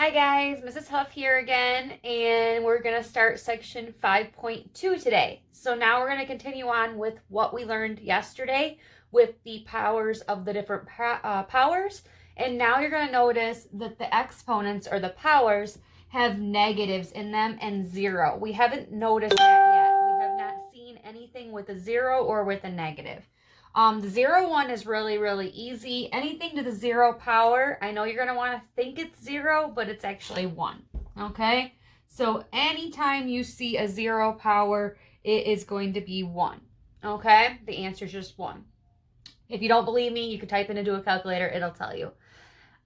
Hi guys, Mrs. Huff here again, and we're going to start section 5.2 today. So now we're going to continue on with what we learned yesterday with the powers of the different powers. And now you're going to notice that the exponents or the powers have negatives in them and zero. We haven't noticed that yet. We have not seen anything with a zero or with a negative. The 0, 1 is really easy. Anything to the 0 power, I know you're going to want to think it's 0, but it's actually 1, okay? So anytime you see a 0 power, it is going to be 1, okay? The answer is just 1. If you don't believe me, you can type it into a calculator. It'll tell you.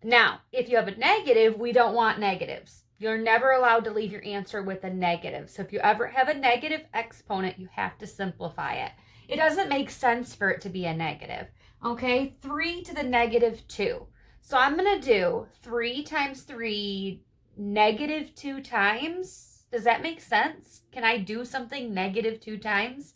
Now, if you have a negative, we don't want negatives. You're never allowed to leave your answer with a negative. So if you ever have a negative exponent, you have to simplify it. It doesn't make sense for it to be a negative. Okay, 3 to the negative 2. So I'm going to do 3 times 3 negative 2 times. Does that make sense? Can I do something negative 2 times?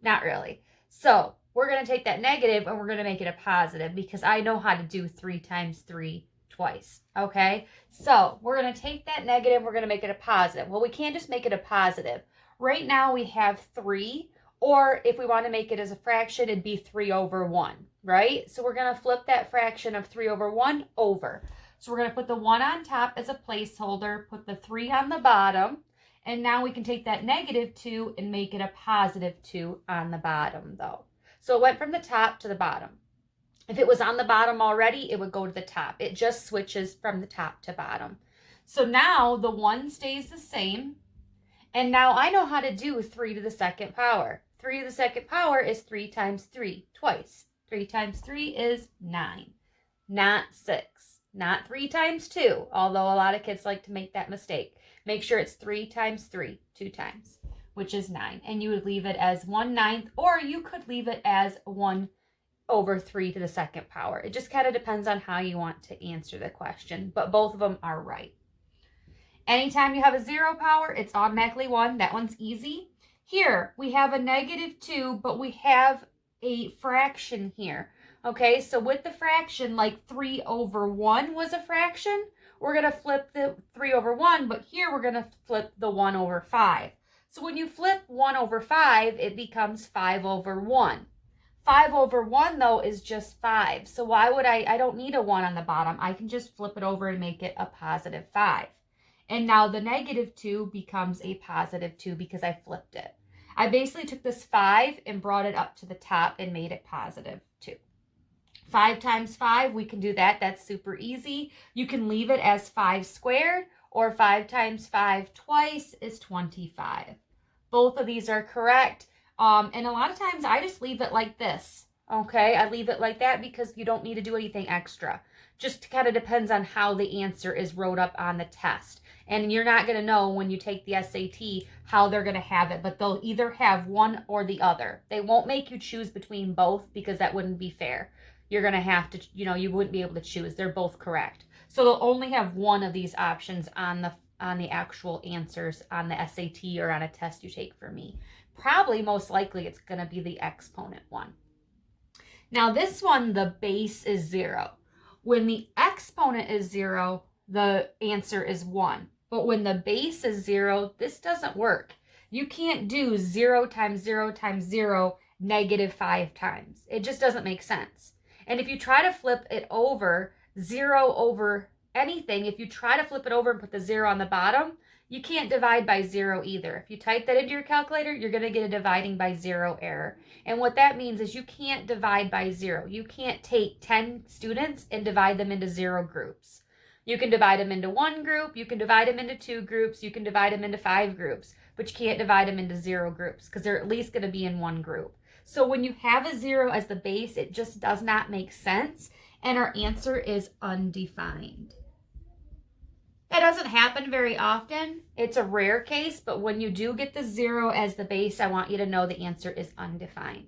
Not really. So we're going to take that negative and we're going to make it a positive because I know how to do 3 times 3 twice. Okay, so we're going to take that negative, we're going to make it a positive. Well, we can't just make it a positive. Right now we have 3. Or if we want to make it as a fraction, it'd be 3 over 1, right? So we're going to flip that fraction of 3 over 1 over. So we're going to put the 1 on top as a placeholder, put the 3 on the bottom, and now we can take that negative 2 and make it a positive 2 on the bottom, though. So it went from the top to the bottom. If it was on the bottom already, it would go to the top. It just switches from the top to bottom. So now the 1 stays the same. And now I know how to do 3 to the second power. 3 to the second power is 3 times 3, twice. 3 times 3 is 9, not 6. Not 3 times 2, although a lot of kids like to make that mistake. Make sure it's 3 times 3, 2 times, which is 9. And you would leave it as 1/9, or you could leave it as 1 over 3 to the second power. It just kind of depends on how you want to answer the question, but both of them are right. Anytime you have a 0 power, it's automatically 1. That one's easy. Here, we have a negative 2, but we have a fraction here. Okay, so with the fraction, like 3 over 1 was a fraction, we're going to flip the 3 over 1, but here we're going to flip the 1 over 5. So when you flip 1 over 5, it becomes 5 over 1. 5 over 1, though, is just 5. So why would I don't need a 1 on the bottom. I can just flip it over and make it a positive 5. And now the negative 2 becomes a positive 2 because I flipped it. I basically took this 5 and brought it up to the top and made it positive 2. 5 times 5, we can do that. That's super easy. You can leave it as 5 squared, or 5 times 5 twice is 25. Both of these are correct. And a lot of times I just leave it like this. Okay, I leave it like that because you don't need to do anything extra. Just kind of depends on how the answer is wrote up on the test. And you're not going to know when you take the SAT how they're going to have it, but they'll either have one or the other. They won't make you choose between both because that wouldn't be fair. You're going to have to, you wouldn't be able to choose. They're both correct. So they'll only have one of these options on the actual answers on the SAT or on a test you take for me. Probably most likely it's going to be the exponent one. Now this one, the base is 0. When the exponent is 0, the answer is 1. But when the base is 0, this doesn't work. You can't do 0 times 0 times 0 negative 5 times. It just doesn't make sense. And if you try to flip it over, 0 over anything, if you try to flip it over and put the 0 on the bottom, you can't divide by 0 either. If you type that into your calculator, you're going to get a dividing by 0 error. And what that means is you can't divide by 0. You can't take 10 students and divide them into 0 groups. You can divide them into 1 group, you can divide them into 2 groups, you can divide them into 5 groups, but you can't divide them into 0 groups because they're at least going to be in 1 group. So when you have a 0 as the base, it just does not make sense, and our answer is undefined. That doesn't happen very often. It's a rare case, but when you do get the 0 as the base, I want you to know the answer is undefined.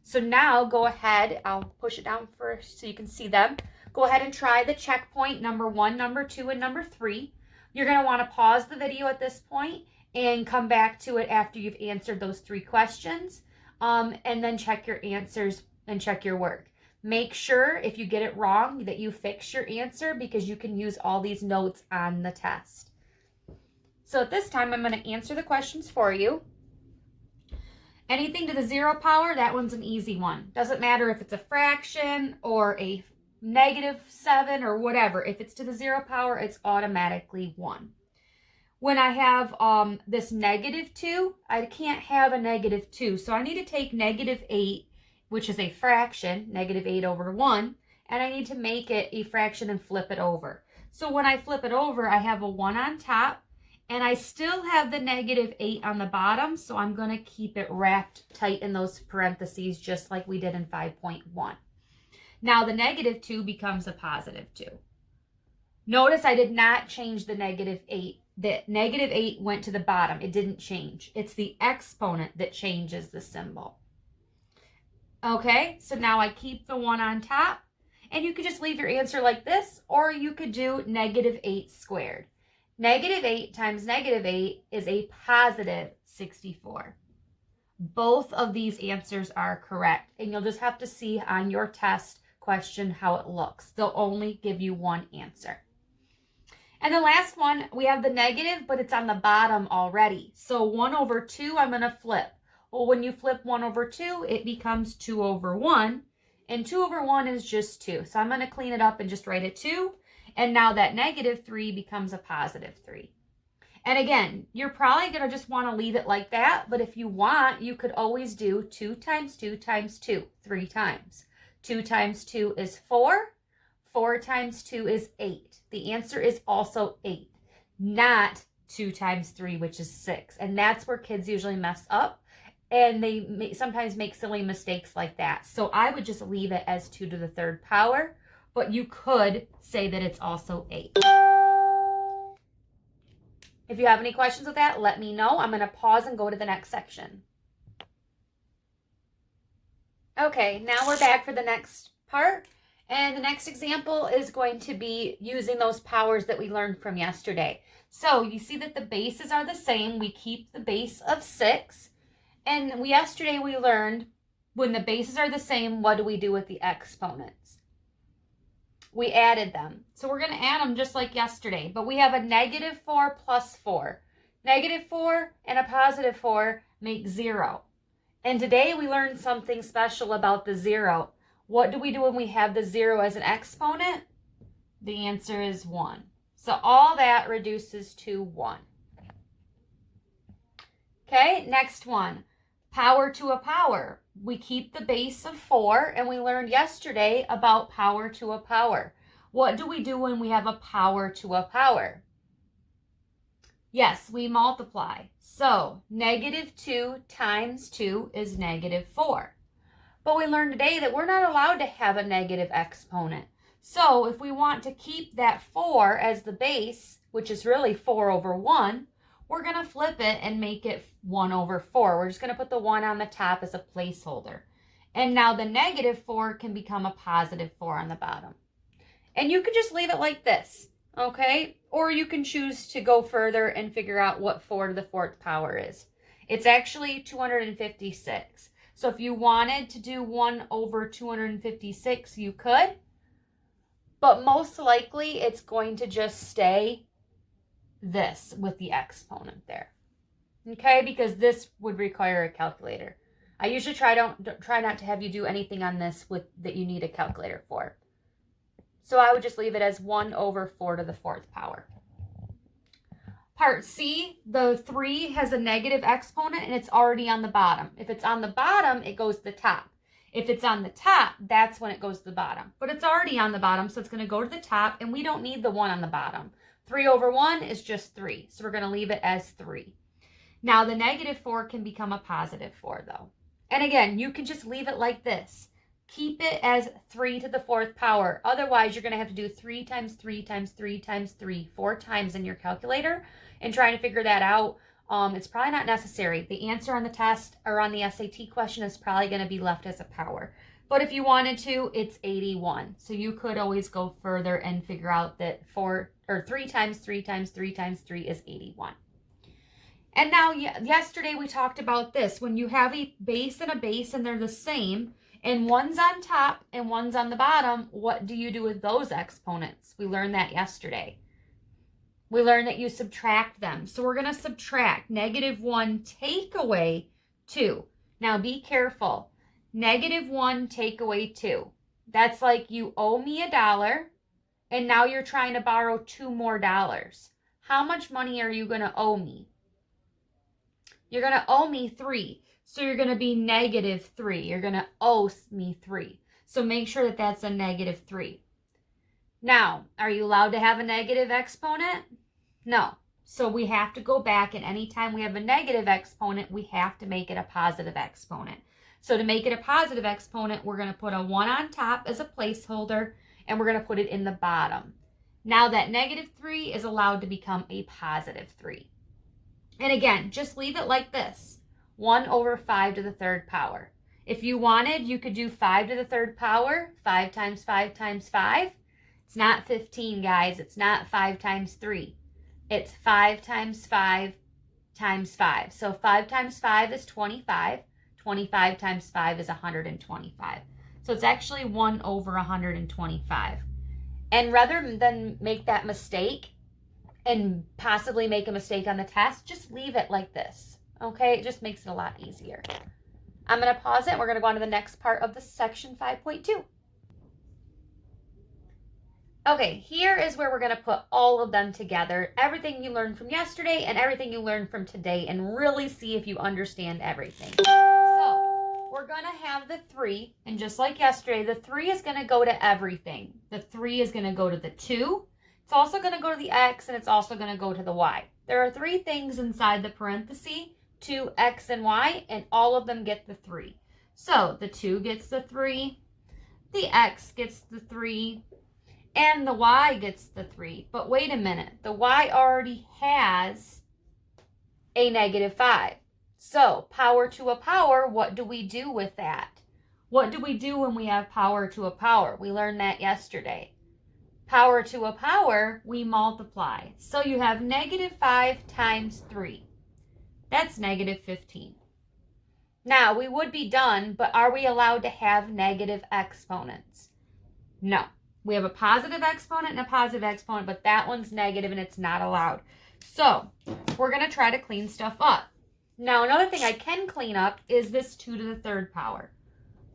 So now go ahead, I'll push it down first so you can see them. Go ahead and try the checkpoint number 1, number 2, and number 3. You're going to want to pause the video at this point and come back to it after you've answered those 3 questions, and then check your answers and check your work. Make sure if you get it wrong that you fix your answer, because you can use all these notes on the test. So at this time, I'm going to answer the questions for you. Anything to the 0 power, that one's an easy one. Doesn't matter if it's a fraction or a -7 or whatever. If it's to the 0 power, it's automatically 1. When I have this -2, I can't have a -2. So I need to take -8, which is a fraction, -8 over 1, and I need to make it a fraction and flip it over. So when I flip it over, I have a 1 on top, and I still have the -8 on the bottom, so I'm going to keep it wrapped tight in those parentheses, just like we did in 5.1. Now the -2 becomes a +2. Notice I did not change the -8. The -8 went to the bottom. It didn't change. It's the exponent that changes the symbol. Okay, so now I keep the 1 on top, and you could just leave your answer like this, or you could do -8 squared. -8 times -8 is a +64. Both of these answers are correct, and you'll just have to see on your test question how it looks. They'll only give you one answer. And the last one, we have the negative, but it's on the bottom already. So 1 over 2, I'm going to flip. Well, when you flip 1 over 2, it becomes 2 over 1, and 2 over 1 is just 2. So I'm going to clean it up and just write it 2. And now that -3 becomes a +3. And again, you're probably going to just want to leave it like that. But if you want, you could always do 2 times 2 times 2 3 times. 2 times 2 is 4. 4 times 2 is 8. The answer is also 8, not 2 times 3, which is 6. And that's where kids usually mess up. And they sometimes make silly mistakes like that. So I would just leave it as 2 to the 3rd power. But you could say that it's also 8. If you have any questions with that, let me know. I'm going to pause and go to the next section. Okay, now we're back for the next part. And the next example is going to be using those powers that we learned from yesterday. So you see that the bases are the same. We keep the base of 6. And yesterday we learned when the bases are the same, what do we do with the exponents? We added them. So we're going to add them just like yesterday. But we have a -4 plus 4. -4 and a +4 make 0. And today we learned something special about the 0. What do we do when we have the 0 as an exponent? The answer is 1. So all that reduces to 1. Okay, next one. Power to a power. We keep the base of 4, and we learned yesterday about power to a power. What do we do when we have a power to a power? Yes, we multiply. So -2 times 2 is -4. But we learned today that we're not allowed to have a negative exponent. So if we want to keep that 4 as the base, which is really 4 over 1, we're going to flip it and make it 1 over 4. We're just going to put the 1 on the top as a placeholder. And now the -4 can become a +4 on the bottom. And you can just leave it like this, okay? Or you can choose to go further and figure out what 4 to the 4th power is. It's actually 256. So if you wanted to do 1 over 256, you could. But most likely, it's going to just stay this with the exponent there. Okay, because this would require a calculator. I usually try not to have you do anything on this that you need a calculator for. So I would just leave it as 1 over 4 to the 4th power. Part C, the 3 has a negative exponent and it's already on the bottom. If it's on the bottom, it goes to the top. If it's on the top, that's when it goes to the bottom. But it's already on the bottom, so it's going to go to the top, and we don't need the 1 on the bottom. 3 over 1 is just 3, so we're going to leave it as 3. Now, the -4 can become a +4, though. And again, you can just leave it like this. Keep it as 3 to the 4th power. Otherwise, you're going to have to do 3 times 3 times 3 times 3 4 times in your calculator and trying to figure that out. It's probably not necessary. The answer on the test or on the SAT question is probably going to be left as a power. But if you wanted to, it's 81. So you could always go further and figure out that 3 times 3 times 3 times 3 is 81. And now, yesterday we talked about this. When you have a base and they're the same, And one's on top and one's on the bottom. What do you do with those exponents? We learned that yesterday. We learned that you subtract them. So we're going to subtract -1 take away 2. Now be careful. -1 take away 2. That's like you owe me $1 and now you're trying to borrow $2 more. How much money are you going to owe me? You're going to owe me 3. So you're going to be -3. You're going to owe me 3. So make sure that that's a -3. Now, are you allowed to have a negative exponent? No. So we have to go back, and anytime we have a negative exponent, we have to make it a positive exponent. So to make it a positive exponent, we're going to put a 1 on top as a placeholder, and we're going to put it in the bottom. Now that -3 is allowed to become a +3. And again, just leave it like this. 1 over 5 to the 3rd power. If you wanted, you could do 5 to the 3rd power, 5 times 5 times 5. It's not 15, guys. It's not 5 times 3. It's 5 times 5 times 5. So 5 times 5 is 25. 25 times 5 is 125. So it's actually 1 over 125. And rather than make that mistake and possibly make a mistake on the test, just leave it like this. Okay? It just makes it a lot easier. I'm going to pause it. We're going to go on to the next part of the section 5.2. Okay, here is where we're going to put all of them together, everything you learned from yesterday and everything you learned from today, and really see if you understand everything. So, we're going to have the 3, and just like yesterday, the 3 is going to go to everything. The 3 is going to go to the 2. It's also going to go to the x, and it's also going to go to the y. There are 3 things inside the parenthesis, 2, x, and y, and all of them get the 3. So, the 2 gets the 3, the x gets the 3, and the y gets the 3. But wait a minute. The y already has a -5. So power to a power, what do we do with that? What do we do when we have power to a power? We learned that yesterday. Power to a power, we multiply. So you have -5 times 3. That's -15. Now, we would be done, but are we allowed to have negative exponents? No. We have a positive exponent and a positive exponent, but that one's negative and it's not allowed. So we're going to try to clean stuff up. Now, another thing I can clean up is this 2 to the 3rd power.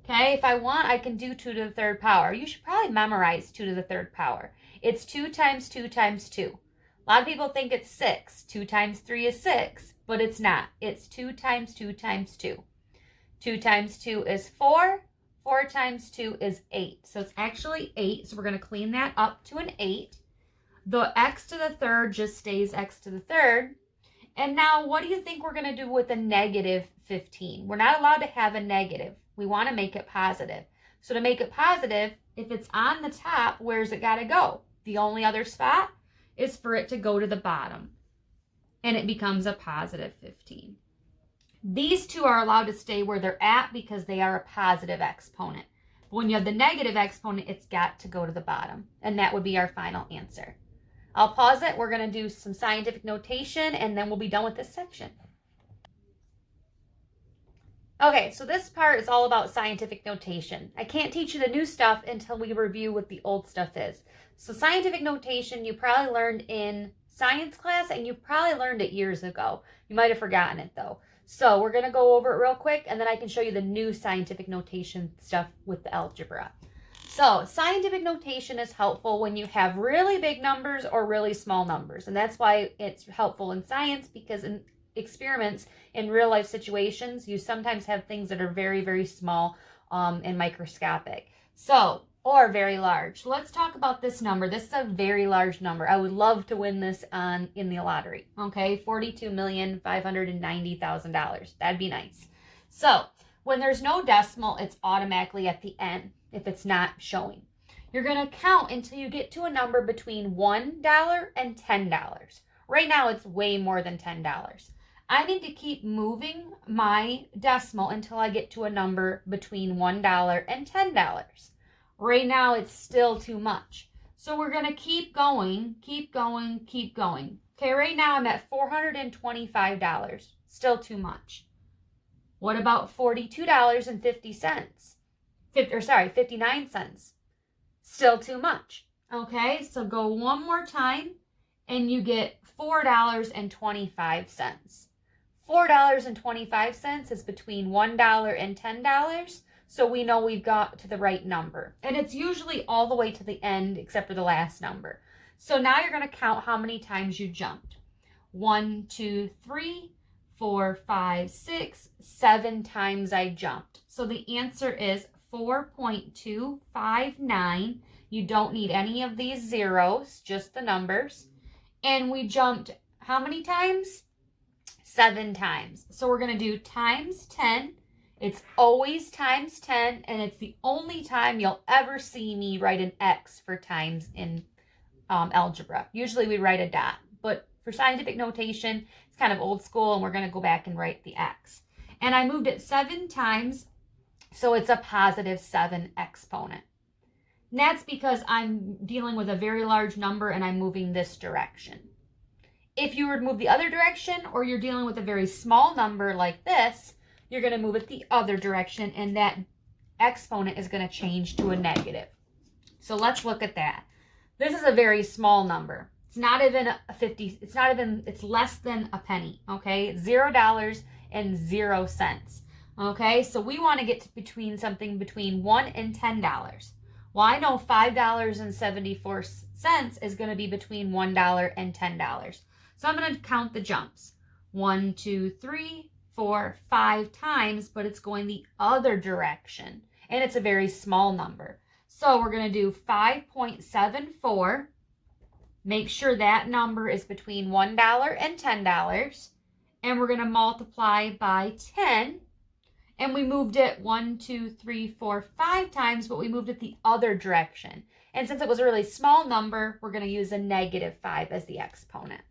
Okay, if I want, I can do 2 to the 3rd power. You should probably memorize 2 to the 3rd power. It's 2 times 2 times 2. A lot of people think it's 6. 2 times 3 is 6, but it's not. It's 2 times 2 times 2. 2 times 2 is 4. 4 times 2 is 8. So it's actually 8. So we're going to clean that up to an 8. The x to the 3rd just stays x to the 3rd. And now what do you think we're going to do with a -15? We're not allowed to have a negative. We want to make it positive. So to make it positive, if it's on the top, where's it got to go? The only other spot is for it to go to the bottom. And it becomes a +15. These 2 are allowed to stay where they're at because they are a positive exponent. But when you have the negative exponent, it's got to go to the bottom. And that would be our final answer. I'll pause it. We're going to do some scientific notation, and then we'll be done with this section. Okay, so this part is all about scientific notation. I can't teach you the new stuff until we review what the old stuff is. So scientific notation, you probably learned in science class, and you probably learned it years ago. You might have forgotten it, though. So we're going to go over it real quick, and then I can show you the new scientific notation stuff with the algebra. So scientific notation is helpful when you have really big numbers or really small numbers. And that's why it's helpful in science, because in experiments, in real life situations, you sometimes have things that are very, very small and microscopic. So, or very large. Let's talk about this number. This is a very large number. I would love to win this in the lottery. Okay, $42,590,000. That'd be nice. So, when there's no decimal, it's automatically at the end if it's not showing. You're going to count until you get to a number between $1 and $10. Right now, it's way more than $10. I need to keep moving my decimal until I get to a number between $1 and $10. Right now, it's still too much. So we're going to keep going, keep going, keep going. Okay, right now I'm at $425. Still too much. What about $42.50? 59 cents. Still too much. Okay, so go one more time and you get $4.25. $4.25 is between $1 and $10. So we know we've got to the right number. And it's usually all the way to the end except for the last number. So now you're going to count how many times you jumped. 1, 2, 3, 4, 5, 6, 7 times I jumped. So the answer is 4.259. You don't need any of these zeros, just the numbers. And we jumped how many times? 7 times. So we're going to do times 10. It's always times 10, and it's the only time you'll ever see me write an X for times in algebra. Usually we write a dot, but for scientific notation, it's kind of old school, and we're going to go back and write the X. And I moved it 7 times, so it's a positive 7 exponent. And that's because I'm dealing with a very large number and I'm moving this direction. If you were to move the other direction, or you're dealing with a very small number like this, you're going to move it the other direction, and that exponent is going to change to a negative. So let's look at that. This is a very small number. It's not even a 50, it's less than a penny, okay? $0.00. Okay, so we want to get to something between $1 and $10. Well, I know $5.74 is going to be between $1 and $10. So I'm going to count the jumps. 1, 2, 3, 4, 5 times, but it's going the other direction. And it's a very small number. So we're going to do 5.74. Make sure that number is between $1 and $10. And we're going to multiply by 10. And we moved it 1, 2, 3, 4, 5 times, but we moved it the other direction. And since it was a really small number, we're going to use a negative 5 as the exponent.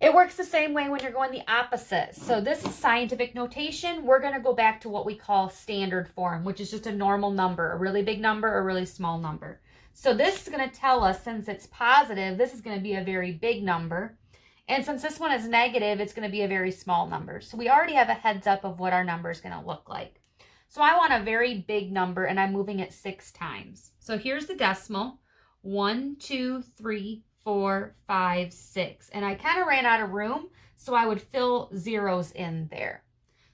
It works the same way when you're going the opposite. So this is scientific notation. We're going to go back to what we call standard form, which is just a normal number, a really big number, a really small number. So this is going to tell us, since it's positive, this is going to be a very big number. And since this one is negative, it's going to be a very small number. So we already have a heads up of what our number is going to look like. So I want a very big number, and I'm moving it 6 times. So here's the decimal. 1, 2, 3, 4, 5, 6. And I kind of ran out of room, so I would fill zeros in there.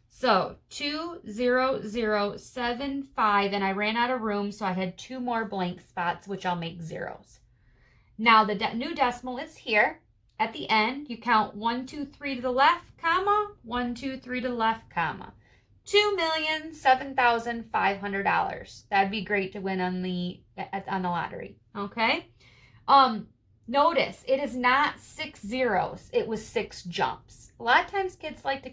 So 2, 0, 0, 7, 5, and I ran out of room, so I had 2 more blank spots, which I'll make zeros. Now the new decimal is here. At the end, you count 1, 2, 3 to the left, comma, 1, 2, 3 to the left, comma. $2,007,500. That'd be great to win on the lottery. Okay. Notice it is not 6 zeros. It was 6 jumps. A lot of times kids like to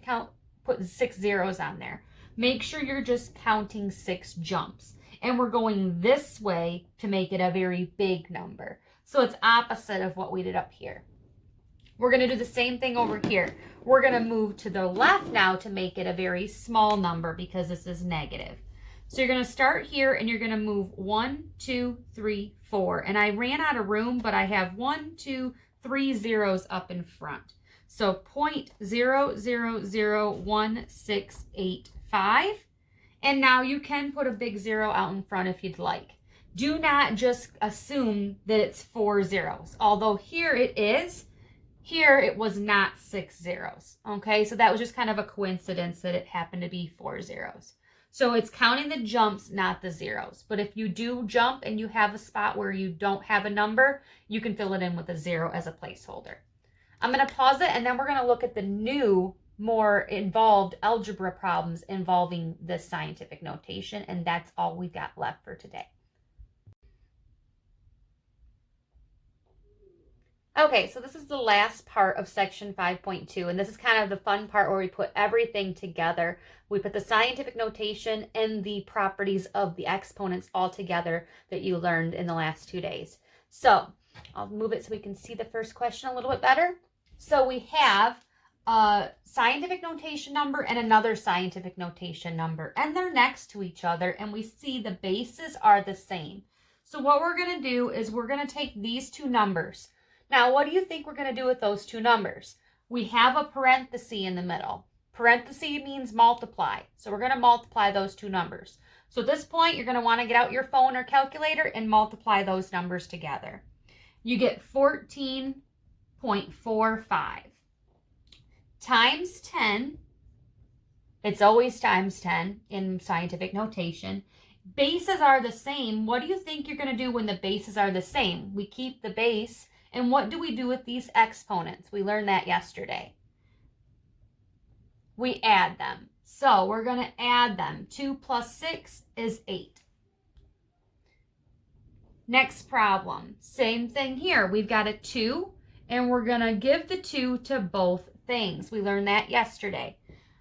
put 6 zeros on there. Make sure you're just counting 6 jumps. And we're going this way to make it a very big number. So it's opposite of what we did up here. We're going to do the same thing over here. We're going to move to the left now to make it a very small number because this is negative. So you're going to start here and you're going to move 1, 2, 3, 4. And I ran out of room, but I have 1, 2, 3 zeros up in front. So 0.001685. And now you can put a big 0 out in front if you'd like. Do not just assume that it's 4 zeros. Although here it is. Here, it was not 6 zeros, okay? So that was just kind of a coincidence that it happened to be 4 zeros. So it's counting the jumps, not the zeros. But if you do jump and you have a spot where you don't have a number, you can fill it in with a 0 as a placeholder. I'm going to pause it, and then we're going to look at the new, more involved algebra problems involving this scientific notation, and that's all we've got left for today. Okay, so this is the last part of section 5.2, and this is kind of the fun part where we put everything together. We put the scientific notation and the properties of the exponents all together that you learned in the last 2 days. So I'll move it so we can see the first question a little bit better. So we have a scientific notation number and another scientific notation number, and they're next to each other, and we see the bases are the same. So what we're going to do is we're going to take these 2 numbers. Now, what do you think we're going to do with those 2 numbers? We have a parenthesis in the middle. Parenthesis means multiply. So we're going to multiply those 2 numbers. So at this point, you're going to want to get out your phone or calculator and multiply those numbers together. You get 14.45 times 10. It's always times 10 in scientific notation. Bases are the same. What do you think you're going to do when the bases are the same? We keep the base. And what do we do with these exponents? We learned that yesterday. We add them. So we're going to add them. 2 plus 6 is 8. Next problem. Same thing here. We've got a 2, and we're going to give the 2 to both things. We learned that yesterday.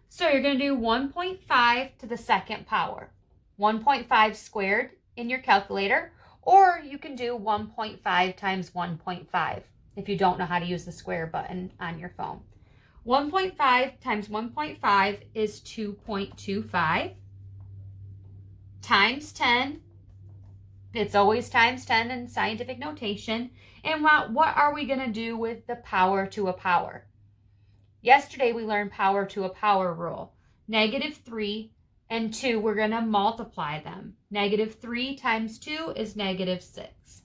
So you're going to do 1.5 to the second power. 1.5 squared in your calculator, or you can do 1.5 times 1.5 if you don't know how to use the square button on your phone. 1.5 times 1.5 is 2.25 times 10. It's always times 10 in scientific notation. And what are we going to do with the power to a power? Yesterday we learned power to a power rule. -3 and 2, we're going to multiply them. -3 times 2 is -6.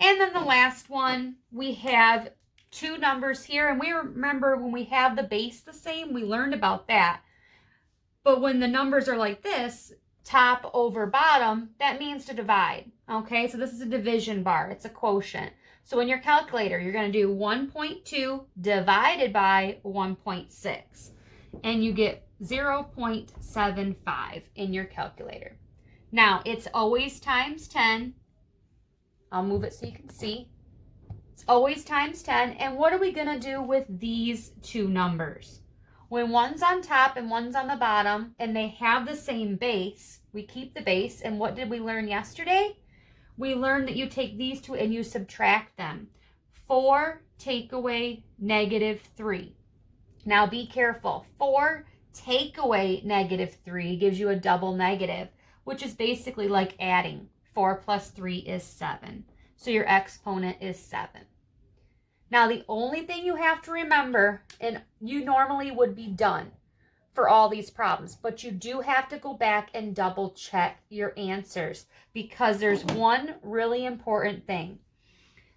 And then the last one, we have two numbers here. And we remember when we have the base the same, we learned about that. But when the numbers are like this, top over bottom, that means to divide. Okay, so this is a division bar. It's a quotient. So in your calculator, you're going to do 1.2 divided by 1.6. And you get 0.75 in your calculator. Now, it's always times 10. I'll move it so you can see. It's always times 10. And what are we going to do with these two numbers? When one's on top and one's on the bottom, and they have the same base, we keep the base. And what did we learn yesterday? We learned that you take these two and you subtract them. 4 take away -3. Now be careful. 4 take away -3 gives you a double negative, which is basically like adding. 4 plus 3 is 7. So your exponent is 7. Now the only thing you have to remember, and you normally would be done for all these problems, but you do have to go back and double check your answers because there's one really important thing.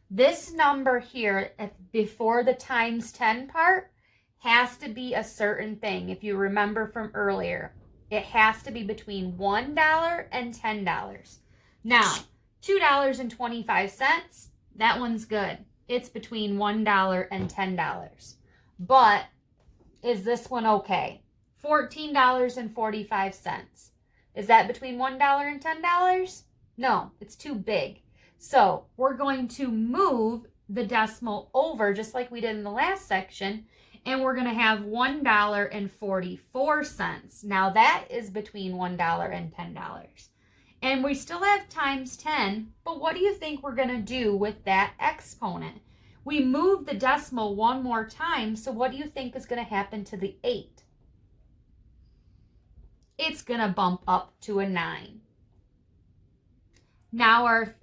This number here before the times 10 part has to be a certain thing. If you remember from earlier, it has to be between $1 and $10. Now, $2.25, that one's good. It's between $1 and $10. But is this one okay? $14.45. Is that between $1 and $10? No, it's too big. So we're going to move the decimal over just like we did in the last section, and we're going to have $1.44. Now that is between $1 and $10. And we still have times 10, but what do you think we're going to do with that exponent? We moved the decimal one more time, so what do you think is going to happen to the 8? It's going to bump up to a 9. Now our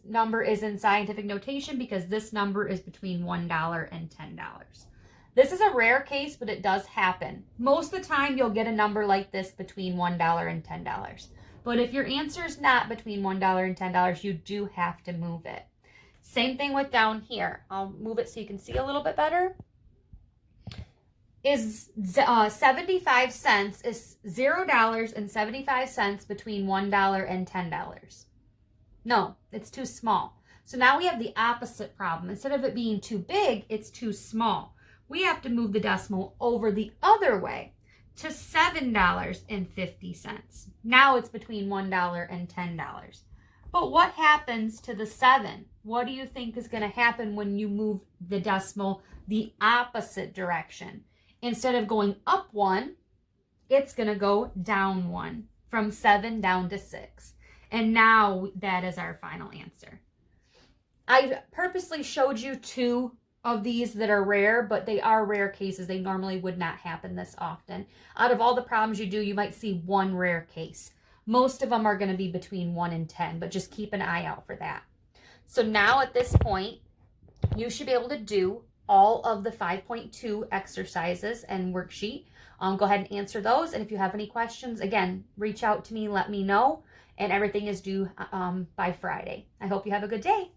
number is in scientific notation because this number is between $1 and $10. This is a rare case, but it does happen. Most of the time, you'll get a number like this between $1 and $10. But if your answer is not between $1 and $10, you do have to move it. Same thing with down here. I'll move it so you can see a little bit better. Is 75 cents is $0.75 between $1 and $10. No, it's too small. So now we have the opposite problem. Instead of it being too big, it's too small. We have to move the decimal over the other way to $7.50. Now it's between $1 and $10. But what happens to the 7? What do you think is going to happen when you move the decimal the opposite direction? Instead of going up 1, it's going to go down 1, from 7 down to 6. And now that is our final answer. I purposely showed you two of these that are rare, but they are rare cases. They normally would not happen this often. Out of all the problems you do, you might see one rare case. Most of them are going to be between 1 and 10, but just keep an eye out for that. So now at this point, you should be able to do all of the 5.2 exercises and worksheet. Go ahead and answer those. And if you have any questions, again, reach out to me, let me know. And everything is due by Friday. I hope you have a good day.